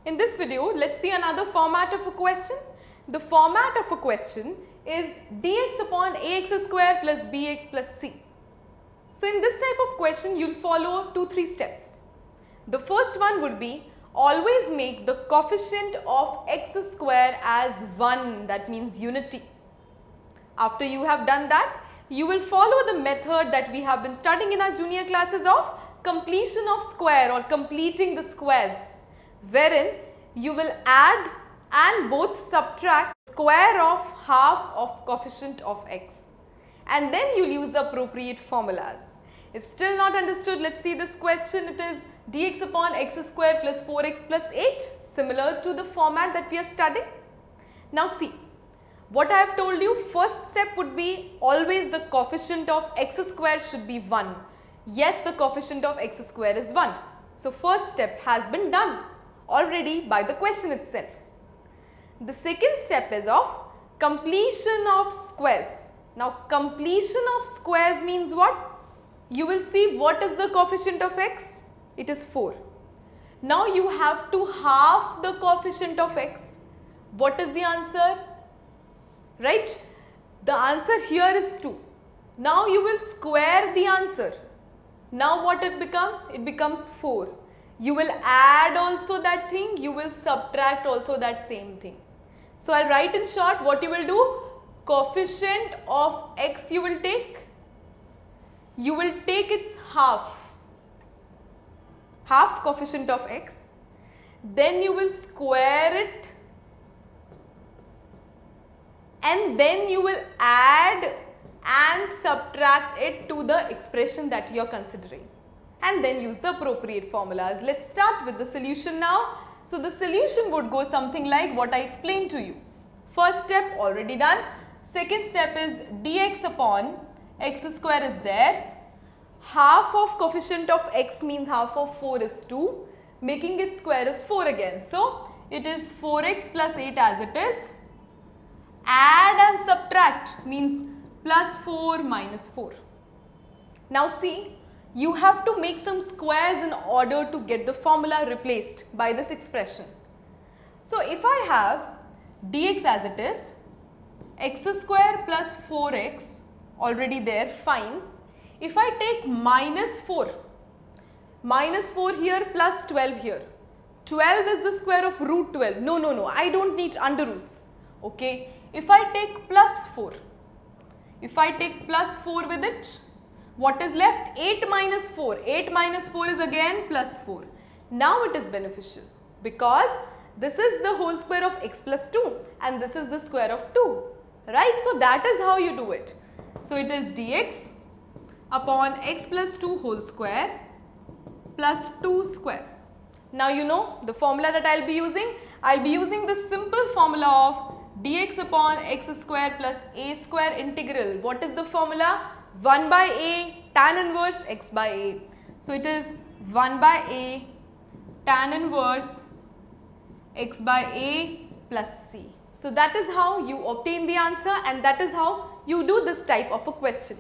In this video, let's see another format of a question. The format of a question is dx upon ax square plus bx plus c. So in this type of question, you'll follow 2-3 steps. The first one would be always make the coefficient of x square as 1, that means unity. After you have done that, you will follow the method that we have been studying in our junior classes of completion of square or completing the squares, wherein you will add and both subtract square of half of coefficient of x, and then you will use the appropriate formulas. If still not understood, let's see this question. It is dx upon x square plus 4x plus 8, similar to the format that we are studying. Now see, what I have told you, first step would be always the coefficient of x square should be 1. Yes, the coefficient of x square is 1. So first step has been done already by the question itself. The second step is of completion of squares. Now completion of squares means what? You will see what is the coefficient of x? It is 4. Now you have to half the coefficient of x. What is the answer? Right? The answer here is 2. Now you will square the answer. Now what it becomes? It becomes 4. You will add also that thing, you will subtract also that same thing. So I'll write in short what you will do. Coefficient of x you will take its half coefficient of x, then you will square it, and then you will add and subtract it to the expression that you are considering, and then use the appropriate formulas. Let's start with the solution now. So the solution would go something like what I explained to you. First step already done. Second step is dx upon x square is there. Half of coefficient of x means half of 4 is 2. Making it square is 4 again. So it is 4x plus 8 as it is. Add and subtract means plus 4 minus 4. Now see, you have to make some squares in order to get the formula replaced by this expression. So if I have dx as it is, x square plus 4x already there, fine. If I take minus 4 here plus 12 here, 12 is the square of root 12. No, I don't need under roots. Okay. If I take plus 4 with it, what is left? 8 minus 4. 8 minus 4 is again plus 4. Now it is beneficial because this is the whole square of x plus 2 and this is the square of 2. Right? So that is how you do it. So it is dx upon x plus 2 whole square plus 2 square. Now you know the formula that I will be using. I will be using the simple formula of dx upon x square plus a square integral. What is the formula? 1 by a tan inverse x by a. So it is 1 by a tan inverse x by a plus c. So that is how you obtain the answer, and that is how you do this type of a question.